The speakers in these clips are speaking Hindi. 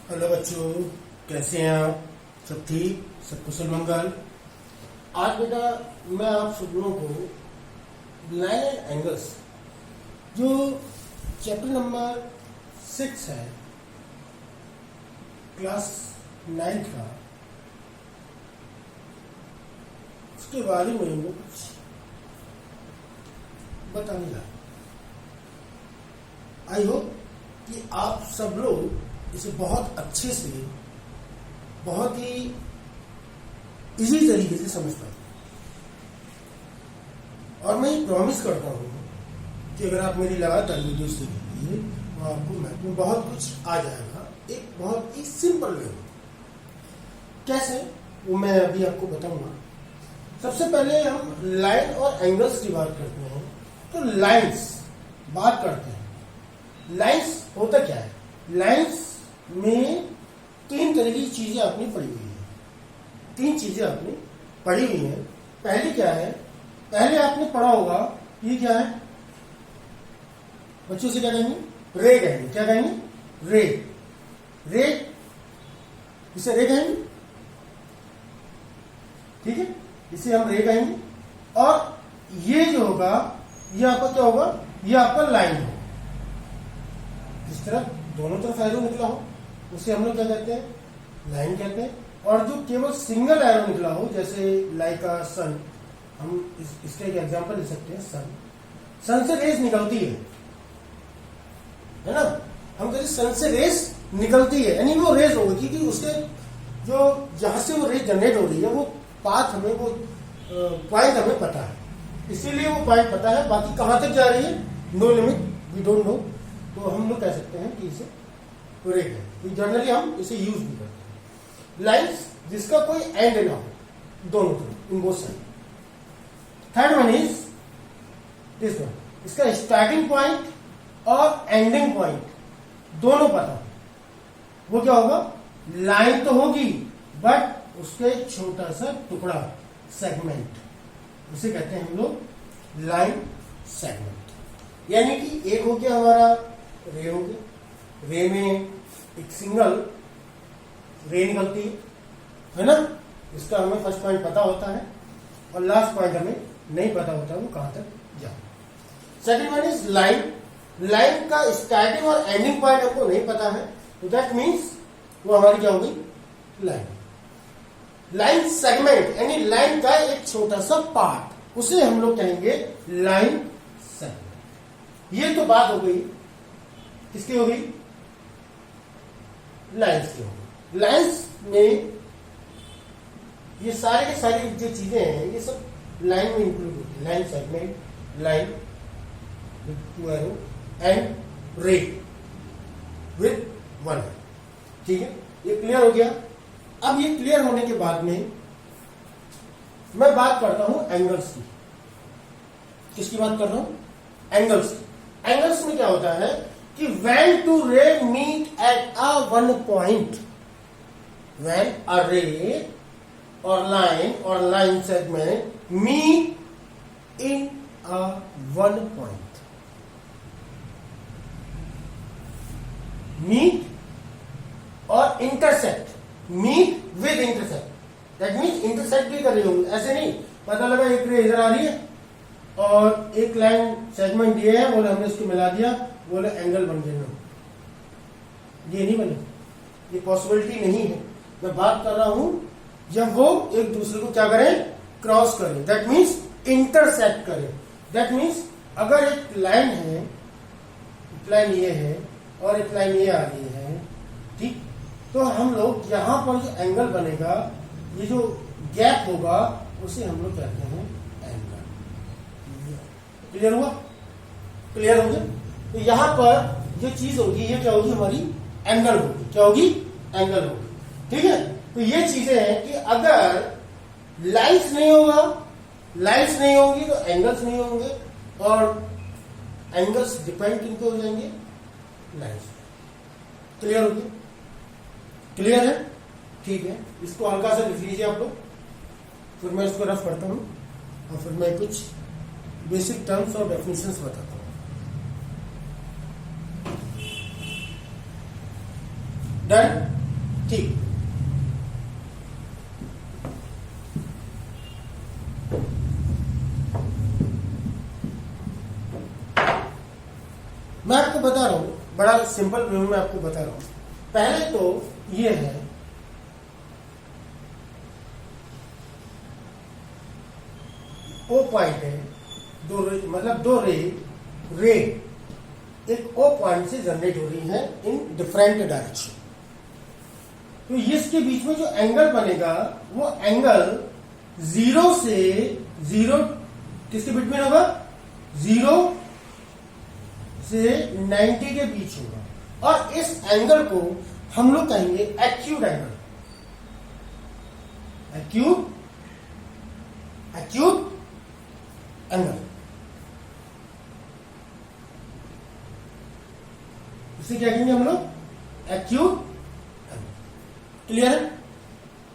हेलो बच्चों, कैसे हैं आप? सब ठीक, सब कुशल मंगल। आज बेटा मैं आप सब लोगों को लाइन एंड एंगल्स जो चैप्टर नंबर 6 है क्लास 9 का, उसके बारे में मैं कुछ बताने जा रहा हूं। आई होप कि आप सब लोग इसे बहुत अच्छे से, बहुत ही इजी तरीके से समझ पाए। और मैं ये प्रॉमिस करता हूँ कि अगर आप मेरी लगातार वीडियोस देखिए तो आपको मैथ में बहुत कुछ आ जाएगा, एक बहुत ही सिंपल वे में। कैसे, वो मैं अभी आपको बताऊंगा। सबसे पहले हम लाइन और एंगल्स की बात करते हैं। तो लाइंस बात करते हैं। लाइंस होता क्या है? लाइंस में तीन तरह की चीजें आपने पढ़ी हुई है। तीन चीजें आपने पढ़ी हुई हैं। पहली क्या है? पहले आपने पढ़ा होगा, ये क्या है? बच्चों से क्या कहेंगे? रे कहेंगे। क्या कहेंगे? रे। रे, इसे रे कहेंगे, ठीक है? इसे हम रे कहेंगे। और ये जो होगा, ये आपका क्या होगा? ये आपका लाइन होगा। जिस तरह दोनों तरफ एरो निकला हो उसे हम लोग क्या कहते हैं? लाइन कहते हैं। और जो केवल सिंगल एरो निकला हो, जैसे लाइक अ सन, हम इसका एक एग्जांपल ले सकते हैं। सन से रेस निकलती है ना? हम कहते सन से रेस निकलती है, यानी वो रेस होगी, क्योंकि उसके जो जहां से वो रेस जनरेट हो रही है, वो पाथ हमें, वो पॉइंट हमें पता है, इसीलिए वो पॉइंट पता है। बाकी कहां तक जा रही है, no limit, we don't know. तो हम लोग कह सकते हैं कि इसे रे है। जनरली हम इसे यूज भी करते हैं। लाइन्स जिसका कोई एंड ना हो, दोनों तरफ, in both side. Third one is this one. इसका स्टार्टिंग पॉइंट और एंडिंग पॉइंट दोनों पता हो। वो क्या होगा? लाइन तो होगी, बट उसका एक छोटा सा टुकड़ा, सेगमेंट, उसे कहते हैं हम लोग लाइन सेगमेंट। यानी कि एक हो गया हमारा रे हो गया। रे में एक सिंगल रे निकलती है ना? इसका हमें फर्स्ट पॉइंट पता होता है और लास्ट पॉइंट हमें नहीं पता होता वो कहां तक जाए। Second one is line. Line का स्टार्टिंग और एंडिंग पॉइंट हमको नहीं पता है, तो दैट मीन्स वो हमारी क्या होगी? लाइन। लाइन सेगमेंट यानी लाइन का एक छोटा सा पार्ट, उसे हम लोग कहेंगे लाइन सेगमेंट। ये तो बात हो गई, किसकी हो गई? लाइन्स की हो गई। लाइन्स में ये सारे के सारी जो चीजें हैं, ये सब लाइन में इंक्लूड होती है। Line segment, line with two arrow and रे विद वन। ठीक है, ये क्लियर हो गया। अब ये क्लियर होने के बाद में मैं बात करता हूं एंगल्स की। किसकी बात कर रहा हूं? एंगल्स की। एंगल्स में क्या होता है कि when two ray meet at a one point, when a ray or line segment meet in a one point, meet और intersect, meet with intersect, that means intersect भी कर रही होंगी। ऐसे नहीं पता लगा एक रे इधर आ रही है और एक लाइन सेगमेंट ये है, बोले हमने इसको मिला दिया, बोले एंगल बन गया। ये नहीं बने, ये पॉसिबिलिटी नहीं है। मैं बात कर रहा हूं जब वो एक दूसरे को क्या करें? क्रॉस करें, दैट मीन्स इंटरसेक्ट करें। दैट मीन्स अगर एक लाइन है, एक लाइन ये है और एक लाइन ये आ रही है, ठीक, तो हम लोग यहां पर जो एंगल बनेगा, ये जो गैप होगा, उसे हम लोग कहते हैं एंगल। क्लियर हुआ? क्लियर हो गया? तो यहां पर जो चीज होगी, ये क्या होगी? हमारी एंगल होगी। क्या होगी? एंगल होगी। ठीक है, तो ये चीजें हैं कि अगर लाइन्स नहीं होगा, लाइन्स नहीं होंगी तो एंगल्स नहीं होंगे, और एंगल्स डिपेंड किन पे हो जाएंगे? लाइन्स। क्लियर हो गया? क्लियर है? ठीक है, इसको हल्का सा लिख लीजिए आप लोग, फिर मैं इसको रफ करता हूं और फिर मैं कुछ बेसिक टर्म्स और डेफिनेशंस बताता हूं। डन। ठीक, मैं आपको बता रहा हूं, बड़ा सिंपल वे में आपको बता रहा हूं। पहले तो ये है ओ पॉइंट है, दो रे, मतलब दो रे एक ओ पॉइंट से जनरेट हो रही है इन डिफरेंट डायरेक्शन। तो इसके बीच में जो एंगल बनेगा वो एंगल 0 से 0 किसके बिटवीन होगा, 0 से 90 के बीच होगा। और इस एंगल को हम लोग कहेंगे एक्यूट एंगल, एक्यूट एंगल। इसे क्या कहेंगे हम लोग, एक्यूट एंगल। क्लियर है?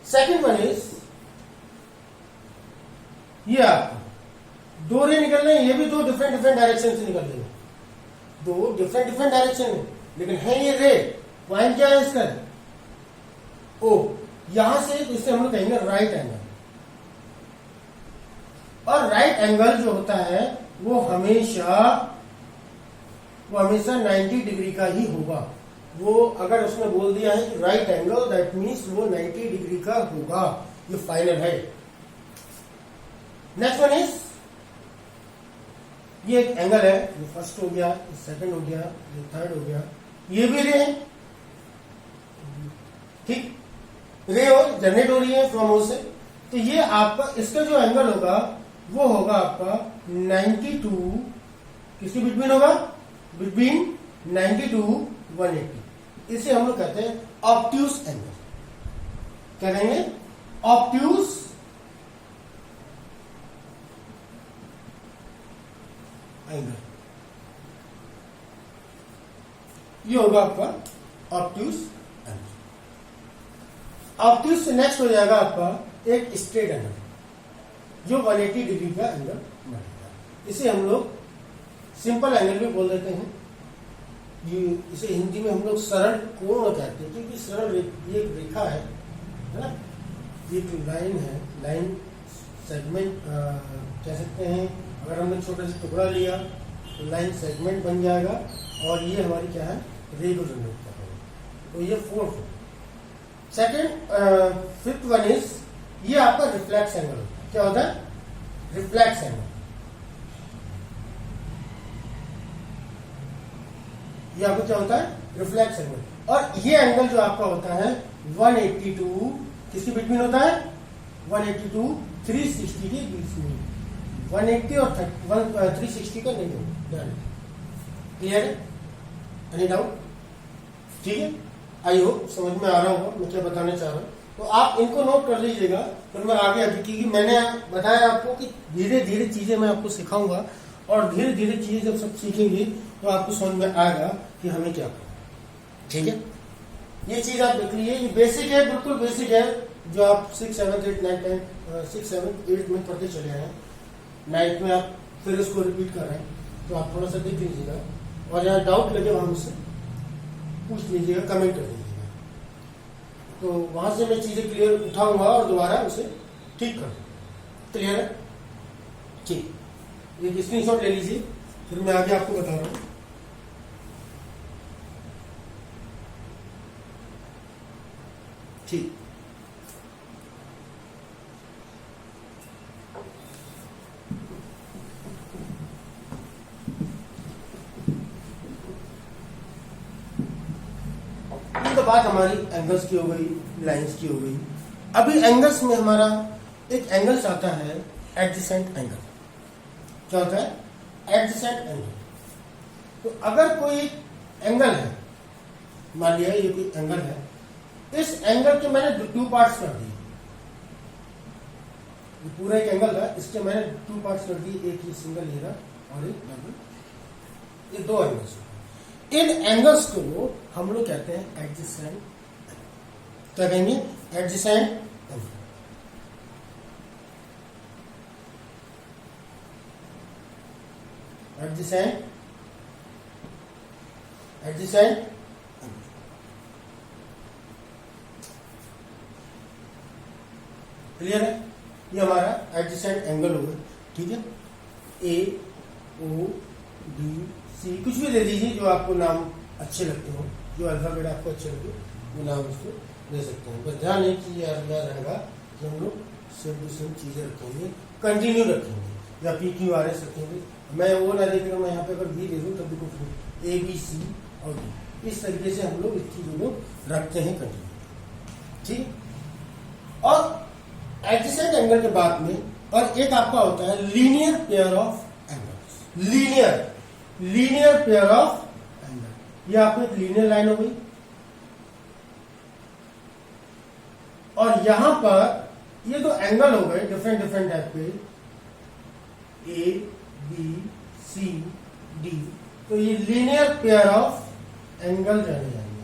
सेकेंड वन इज, ये आपको दो रे निकल रहे हैं, ये भी दो डिफरेंट डायरेक्शन से निकल रहे हैं, दो डिफरेंट डायरेक्शन में, लेकिन है ये रे। पॉइंट क्या है इसका, ओ, यहां से इसे हम लोग कहेंगे राइट एंगल। और राइट एंगल जो होता है वो हमेशा 90 डिग्री का ही होगा। वो अगर उसने बोल दिया है कि राइट एंगल, दैट मीन्स वो 90 डिग्री का होगा, ये फाइनल है। नेक्स्ट वन इज, ये एक एंगल है, ये फर्स्ट हो गया, ये सेकंड हो गया, ये थर्ड हो गया, ये भी रे है, ठीक, रे और जनरेट हो रही है फ्रॉम ओ से। तो ये आपका इसका जो एंगल होगा वो होगा आपका 92, किसके बिटवीन होगा, बिटवीन 90 to 180। इसे हम लोग कहते हैं ऑब्ट्यूस एंगल। क्या कहेंगे, ऑब्ट्यूस एंगल, ये होगा आपका ऑब्ट्यूस एंगल। ऑब्ट्यूस से नेक्स्ट हो जाएगा आपका एक स्ट्रेट एंगल, जो 180 डिग्री का एंगल बनेगा। इसे हम लोग सिंपल एंगल भी बोल देते हैं। ये इसे हिंदी में हम लोग सरल कोण कहते हैं, क्योंकि सरल ये एक रेखा है ना, ये एक लाइन है, लाइन सेगमेंट कह सकते हैं। अगर हमने छोटा सा टुकड़ा लिया तो लाइन सेगमेंट बन जाएगा, और ये हमारी क्या है, रे को जनरेट कर रहे हैं। तो ये fourth. Second, fifth one is, ये आपका रिफ्लेक्स एंगल। क्या होता है, रिफ्लेक्स एंगल। ये आपको क्या होता है, रिफ्लेक्स एंगल। और ये एंगल जो आपका होता है 182, किसके बिटवीन होता है, 182 360 के बीच में। 180 और 360 का नहीं होगा। क्लियर है, एनी डाउट? ठीक है, आई होप समझ में आ रहा होगा मैं क्या बताने चाह रहा हूं। तो आप इनको नोट कर लीजिएगा, फिर मैं आगे क्योंकि मैंने बताया आपको कि धीरे धीरे चीजें मैं आपको सिखाऊंगा, और धीरे धीरे चीजें जब सब सीखेंगे तो आपको समझ में आएगा कि हमें क्या करना। ठीक है, ये चीज आप देख लीजिए, ये बेसिक है, बिल्कुल बेसिक है, जो आप 6, 7, 8, 9, 10, 6, 7, 8 में पढ़ते चले आए हैं। 9th में आप फिर इसको रिपीट कर रहे हैं, तो आप थोड़ा सा देख लीजिएगा, और यहाँ डाउट लगे वहां मुझसे पूछ लीजिएगा, कमेंट कर दीजिएगा। तो वहां से मैं चीजें क्लियर उठाऊंगा और दोबारा उसे ठीक कर दूंगा। क्लियर है? ठीक, एक स्क्रीनशॉट ले लीजिए, फिर मैं आगे आपको बता रहा हूं। ठीक, ये तो बात हमारी एंगल्स की हो गई, लाइंस की हो गई। अभी एंगल्स में हमारा एक एंगल्स आता है एडजेसेंट एंगल। क्या होता है? Adjacent angle. तो अगर कोई एंगल है, मान लिया ये कोई एंगल है, इस एंगल के मैंने 2 पार्ट्स कर दिए। ये पूरा एक एंगल था, इसके मैंने 2 पार्ट्स कर दिए, एक ये सिंगल लेगा और एक डबल। ये 2 एंगल्स। इन एंगल्स को हम लोग कहते हैं एडजेसेंट। क्या कहेंगे? Adjacent angle. एडजेसेंट क्लियर है? ये हमारा एडजेसेंट एंगल होगा, ठीक है। ए ओ बी सी कुछ भी दे दीजिए जो आपको नाम अच्छे लगते हो, जो अल्फाबेट आपको अच्छे लगे वो नाम उसको दे सकते हैं। बस ध्यान है कि याद रहेगा कि हम लोग सेम टू सेम चीजें रखेंगे, कंटिन्यू रखेंगे या पी क्यू आर एस रखेंगे। मैं वो ना देख रहा हूँ, मैं यहाँ पे अगर बी दे दूँ तब भी कुछ ए बी सी और डी, इस तरीके से हम लोग इस चीजों को रखते हैं कंटिन्यू, ठीक। और एडजेसेंट एंगल के बाद में और एक आपका होता है linear pair of angles. Linear pair of angle, ये आपको एक लीनियर लाइन हो गई और यहां पर ये तो एंगल हो गए डिफरेंट डिफरेंट टाइप के, ए बी सी डी, तो ये लीनियर पेयर ऑफ एंगल जाने जाएंगे,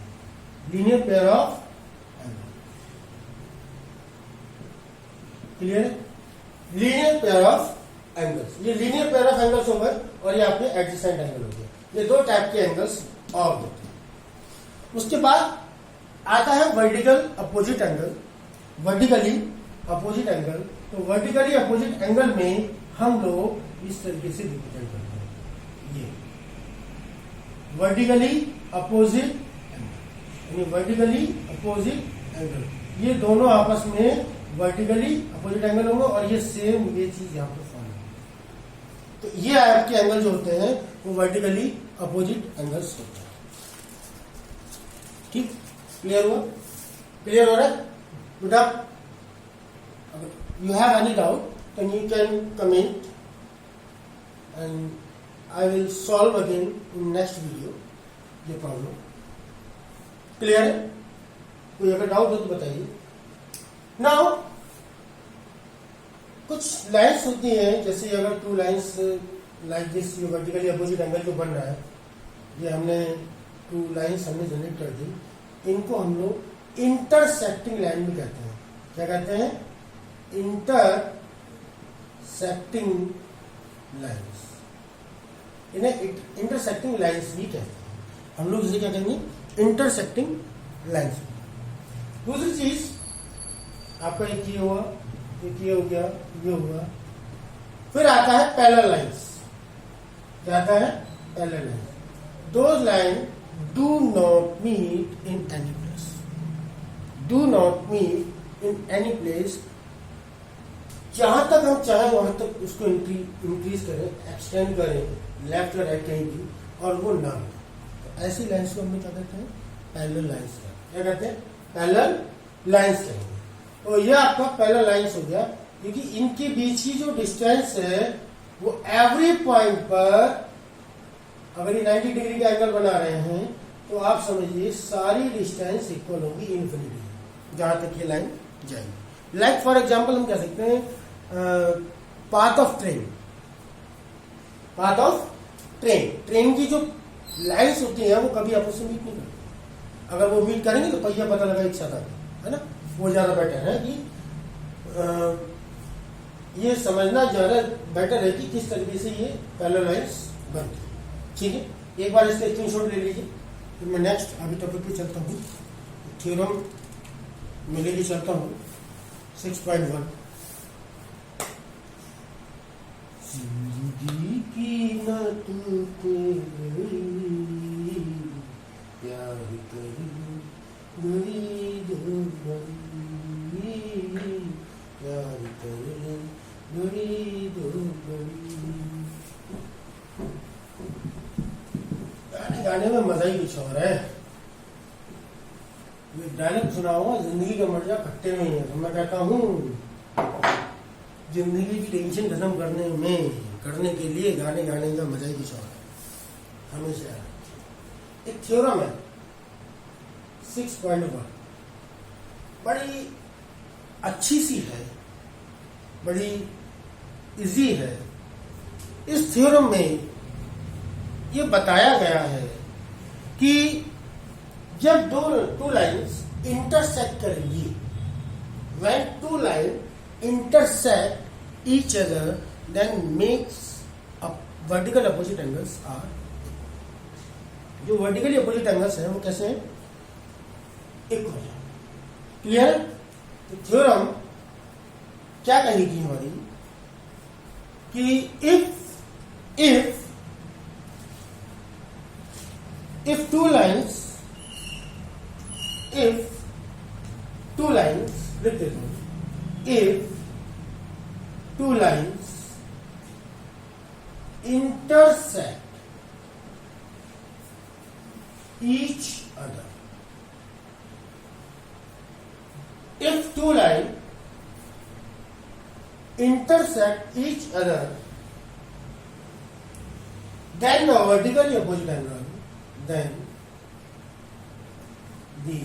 linear pair of angle. Clear? Linear pair of angles, ये लीनियर पेयर ऑफ एंगल्स हो गए और ये आपके एडजेसेंट एंगल हो गए। ये दो टाइप के एंगल्स और होते हैं। उसके बाद आता है vertical opposite angle. Vertically opposite angle, तो वर्टिकली अपोजिट एंगल में हम लोग इस तरीके से रिप्रेजेंट करते हैं, ये वर्टिकली अपोजिट एंगल, यानी वर्टिकली अपोजिट एंगल, ये दोनों आपस में वर्टिकली अपोजिट एंगल होंगे और ये सेम ये चीज यहाँ पर फॉर्म होगी। तो ये आपके एंगल जो होते हैं वो वर्टिकली अपोजिट एंगल्स होते हैं, ठीक। क्लियर हुआ? क्लियर हो रहा है बेटा? You have any doubt, then you can comment and I will solve again in next video the problem. Clear है? कोई अगर डाउट हो तो बताइए। Now कुछ लाइन्स होती हैं, जैसे अगर टू लाइन्स लाइक दिस, ये वर्टिकली अपोजिट एंगल जो बन रहा है, ये हमने टू लाइन्स हमने जनरेट कर दी, इनको हम लोग इंटरसेक्टिंग लाइन भी कहते हैं। क्या कहते हैं? इंटरसेक्टिंग लाइन्स, इन्हें इंटरसेक्टिंग लाइन्स भी कहते हैं हम लोग। इसे क्या कहेंगे? Intersecting lines. दूसरी चीज आपका एक ये हुआ, एक ये हो गया, ये हुआ। फिर आता है पैरेलल लाइन्स। क्या आता है? Parallel lines. Those line do not meet in any place, do not meet in any place. जहां तक हम चाहें वहां तक उसको इंक्रीज करें, एक्सटेंड करें, लेफ्ट या राइट कहीं भी, और वो ना हो। तो ऐसी लाइन्स को हम क्या कहते हैं? Parallel lines. क्या कहते हैं? पैरेलल लाइन्स कहेंगे। तो ये आपका पैरेलल लाइन्स हो गया, क्योंकि इनके बीच की जो डिस्टेंस है वो एवरी पॉइंट पर, अगर ये 90 डिग्री का एंगल बना रहे हैं तो आप समझिए सारी डिस्टेंस इक्वल होगी इन्फिनिटी जहां तक ये लाइन जाएगी। लाइक फॉर एग्जाम्पल हम कह सकते हैं path of train, path of train, train की जो लाइन्स होती हैं वो कभी आपस में मीट नहीं करती। अगर वो मीट करेंगे तो पहिया पता लगा एक साथ है ना, वो ज्यादा बेटर है कि ये समझना ज्यादा बेटर है कि किस तरीके से ये पैरेलल लाइन्स बनती है, ठीक है। एक बार इसका स्क्रीनशॉट ले लीजिए, फिर मैं नेक्स्ट अभी टॉपिक पे चलता हूँ, थ्योरम में लेके चलता हूँ 6.1। जिंदगी की न टूटे प्यार करी बड़ी दो बड़ी, प्यार करी बड़ी दो बड़ी। गाने में मजा ही कुछ और है। ये डायलॉग सुना होगा, जिंदगी का मजा खट्टे में ही है। तो मैं कहता हूँ जिंदगी की टेंशन खत्म करने के लिए गाने गाने का मजा ही कुछ और है हमेशा। एक थ्योरम है 6.1, बड़ी अच्छी सी है, बड़ी इजी है। इस थ्योरम में ये बताया गया है कि जब टू लाइन्स इंटरसेक्ट करेंगी, when two lines intersect each other then makes a vertical opposite angles are equal। जो vertically opposite angles हैं वो कैसे हैं? इक्वल है। क्लियर? तो थ्योरम क्या कहेगी हमारी कि if two lines लिख देता हूं, if two lines intersect each other, if two lines intersect each other, then the vertically opposite angle, then the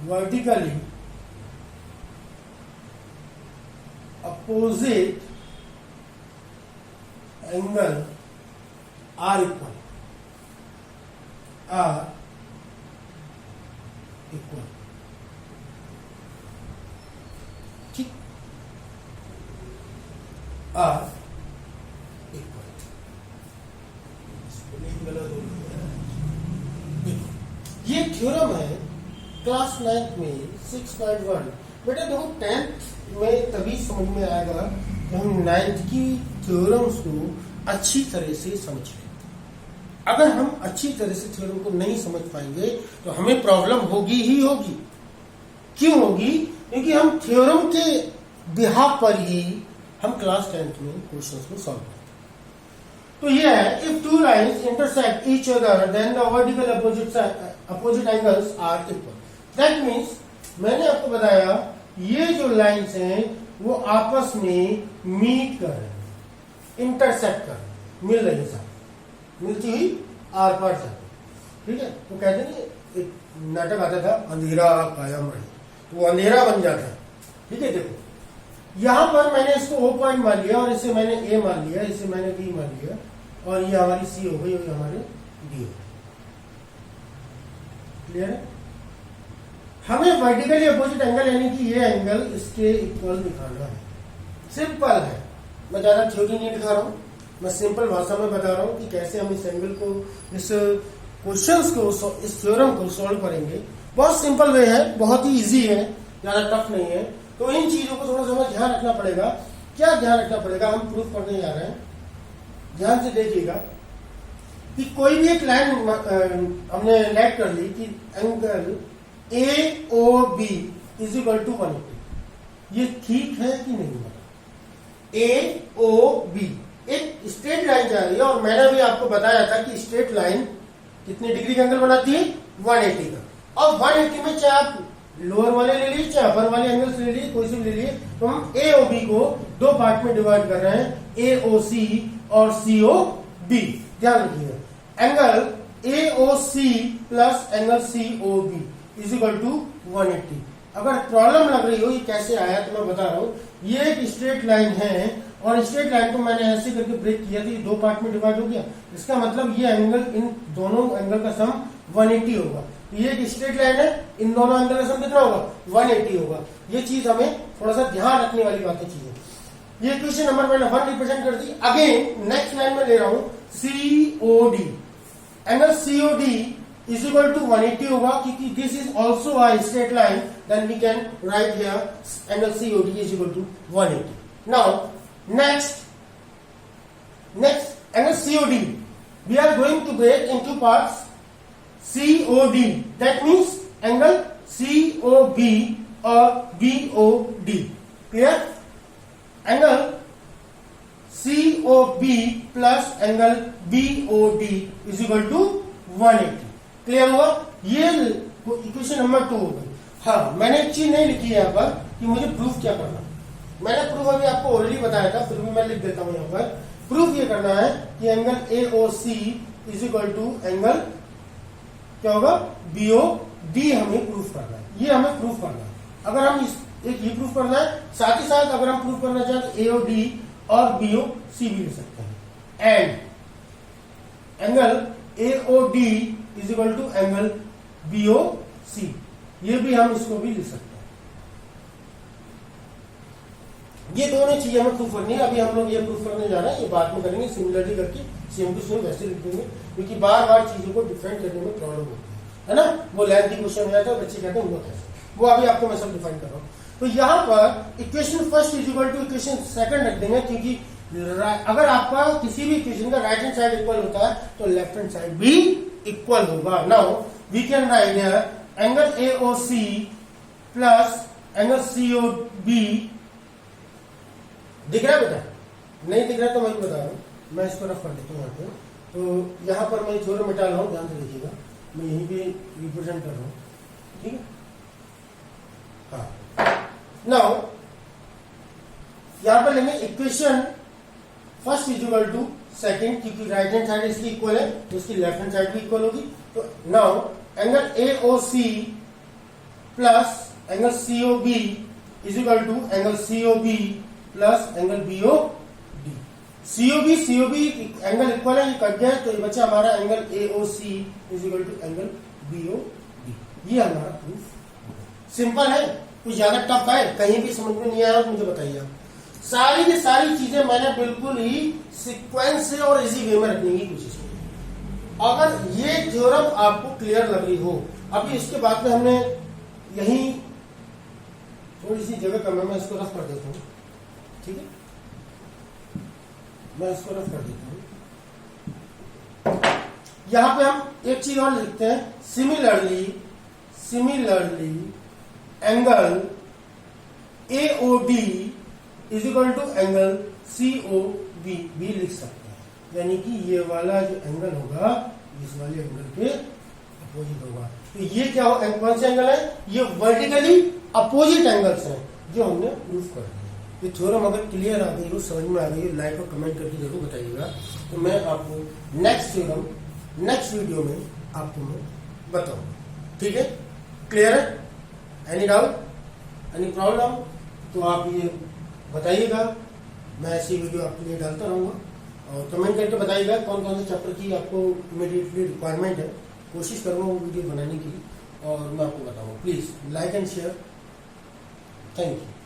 vertically opposite angle are equal. ठीक, are equal. ये थ्योरम है क्लास 9 में 6.1। बेटा देखो 10th में तभी समझ में आएगा कि हम 9th की थ्योरम्स को अच्छी तरह से समझ लें। अगर हम अच्छी तरह से थ्योरम को नहीं समझ पाएंगे तो हमें प्रॉब्लम होगी ही होगी। क्यों होगी? क्योंकि हम थ्योरम के बिहाफ पर ही हम क्लास 10th में क्वेश्चंस को सॉल्व करते हैं। तो ये है, if two lines intersect each other then the vertical opposite angles are equal. That means मैंने आपको बताया ये जो लाइन्स हैं वो आपस में मीट कर रहे हैं, इंटरसेक्ट कर रहे हैं, मिल रही है, मिलती हुई आर पार जाती। ठीक है, तो कहते हैं एक नाटक आता था अंधेरा कायम रहे, तो वो अंधेरा बन जाता है। ठीक है, देखो यहां पर मैंने इसको O पॉइंट मान लिया और इसे मैंने A मान लिया, इसे मैंने B मान लिया और ये हमारी C हो गई और ये हमारे D हो गई। क्लियर है? हमें वर्टिकली अपोजिट एंगल यानी कि ये एंगल इसके इक्वल दिखाना है। सिंपल है, मैं ज्यादा थ्योरी नहीं दिखा रहा हूं, मैं सिंपल भाषा में बता रहा हूं कि कैसे हम इस एंगल को, इस क्वेश्चंस को, इस थ्योरम को सॉल्व करेंगे। बहुत सिंपल वे है, बहुत ही इजी है, ज्यादा टफ नहीं है। तो इन चीजों को थोड़ा सा ध्यान रखना पड़ेगा। क्या ध्यान रखना पड़ेगा? हम प्रूफ करने जा रहे हैं, ध्यान से देखिएगा कि कोई भी एक लाइन हमने लेट कर ली कि angle AOB is equal to 180। ये ठीक है कि नहीं? AOB एक स्ट्रेट लाइन जा रही है और मैंने भी आपको बताया था कि स्ट्रेट लाइन कितने डिग्री का एंगल बनाती है? 180 का। और 180 में चाहे आप लोअर वाले ले लीजिए चाहे अपर वाले एंगल्स ले लीजिए, कोई से भी ले लीजिए, तो हम AOB को दो पार्ट में डिवाइड कर रहे हैं, AOC और COB। ध्यान रखिएगा, angle AOC plus angle COB is equal to 180। अगर प्रॉब्लम लग रही हो ये कैसे आया तो मैं बता रहा हूं। ये एक स्ट्रेट लाइन है और स्ट्रेट लाइन को मैंने ऐसे करके ब्रेक किया, तो ये दो पार्ट में डिवाइड हो गया। इसका मतलब ये एंगल, इन दोनों एंगल का सम 180 होगा। ये एक स्ट्रेट लाइन है, इन दोनों एंगल का सम कितना होगा? 180 होगा। ये चीज हमें थोड़ा सा ध्यान रखने वाली बातें चीजें। ये क्वेश्चन नंबर मैंने 1 रिप्रेजेंट कर दी। अगेन नेक्स्ट लाइन में ले रहा हूं COD, angle COD is equal to 180 होगा क्योंकि this is also a straight line, then we can write here angle COD is equal to 180. Now next angle COD we are going to break into parts. COD, that means angle COB or BOD. Clear? Angle COB plus angle BOD is equal to 180. Clear हुआ? ये इक्वेशन नंबर 2 हो गई। हाँ, मैंने एक चीज नहीं लिखी है यहाँ पर कि मुझे प्रूफ क्या करना। मैंने प्रूफ अभी आपको ऑलरेडी बताया था, फिर भी मैं लिख देता हूं यहाँ पर। प्रूफ ये करना है कि angle AOC is equal to angle क्या होगा? BOD हमें प्रूफ करना है। ये हमें प्रूफ करना है। अगर हम एक ये प्रूफ करना है, साथ ही साथ अगर हम प्रूफ करना चाहें तो AOD और BOC भी ले सकते हैं। And angle AOD is equal to angle BOC, ये भी हम इसको भी लिख सकते हैं। ये दोनों चीजें हमें प्रूफ करनी है। अभी हम लोग ये प्रूफ करने जा रहे हैं, ये बाद में करेंगे सिमिलरिटी करके, सेम टू सेम वैसे लिख देंगे, क्योंकि बार बार चीजों को डिफाइन करने में प्रॉब्लम होती है ना। वो लेंथी क्वेश्चन हो जाता है, बच्चे कहते हैं वो कैसे, वो अभी आपको मैं सब डिफाइन कर रहा हूँ। तो यहां पर equation first is equal to equation second रख देंगे, क्योंकि अगर आपका किसी भी इक्वेशन का राइट हैंड साइड इक्वल होता है तो लेफ्ट हैंड साइड भी इक्वल होगा। Now we can write here angle AOC plus angle COB। दिख रहा है बेटा? नहीं दिख रहा तो मैं बता रहा हूं, मैं इसको रफ कर देता हूं यहाँ पे। तो यहां पर मैं छोरे मिटा रहा हूं, ध्यान से देखिएगा, मैं यहीं पे रिप्रेजेंट कर रहा हूं, ठीक है। हाँ, नाउ यहां पर लेंगे equation first is equal to second, क्योंकि राइट हैंड साइड इसकी इक्वल है तो उसकी लेफ्ट हैंड साइड भी इक्वल होगी। तो now angle AOC plus angle COB is equal to angle COB plus angle BOD। COB angle equal है, ये कट गया तो ये बचा हमारा angle AOC is equal to angle BOD। ये हमारा प्रूफ सिंपल है, कुछ ज्यादा टफ है, कहीं भी समझ में नहीं आया तो मुझे बताइए आप। सारी की सारी चीजें मैंने बिल्कुल ही सीक्वेंस से और इजी वे में रखने की कोशिश की। अगर ये थ्योरम आपको क्लियर लग रही हो, अभी इसके बाद में हमने यही थोड़ी सी जगह कम है, मैं इसको रफ कर देता हूँ, ठीक है, मैं इसको रफ कर देता हूं। यहां पे हम एक चीज और लिखते हैं, similarly angle AOD is equal to angle COB भी लिख सकते हैं, यानी कि ये वाला जो एंगल होगा इस वाले एंगल के अपोजिट होगा। तो ये क्या हो, कौन से एंगल है? ये वर्टिकली अपोजिट एंगल्स हैं जो हमने प्रूफ कर दिए। ये थ्योरम अगर क्लियर आ गई हो, समझ में आ गई हो, लाइक और कमेंट करके जरूर बताइएगा, तो मैं आपको नेक्स्ट थ्योरम नेक्स्ट वीडियो में आपको मैं बताऊंगा, ठीक है। क्लियर है? एनी डाउट, एनी प्रॉब्लम तो आप ये बताइएगा, मैं ऐसी वीडियो आपके लिए डालता रहूंगा। और कमेंट करके बताइएगा कौन कौन से चैप्टर की आपको इमीडिएटली रिक्वायरमेंट है, कोशिश करूंगा वो वीडियो बनाने की, और मैं आपको बताऊंगा। Please like and share, thank you.